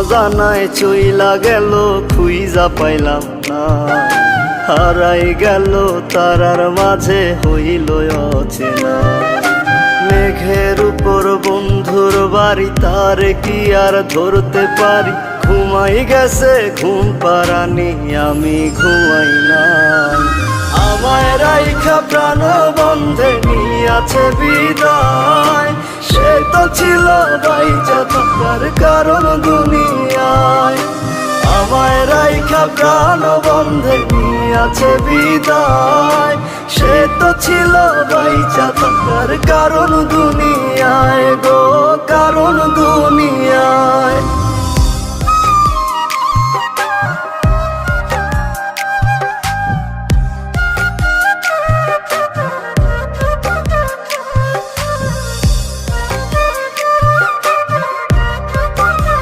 অজানায় চইলা গেল খুইজা পাইলাম না, হারাই গেল তারার মাঝে হইল অচেনা। মেঘের উপর বন্ধুর বাড়ি, তার কি আর ধরতে পারি? ঘুমাই গেছে ঘুম পারানি, আমি ঘুমাই না। আমায় রাইখা প্রাণ বন্ধে নিয়াছে বিদায়, সে তো ছিল বাইচা থাকার কারণ দুনিয়ায়। আমায় রাইখা প্রাণ বন্ধে নিয়াছে বিদায়, সে তো ছিল বাইচা থাকার কারণ দুনিয়ায় গো, কারণ দুনিয়ায়।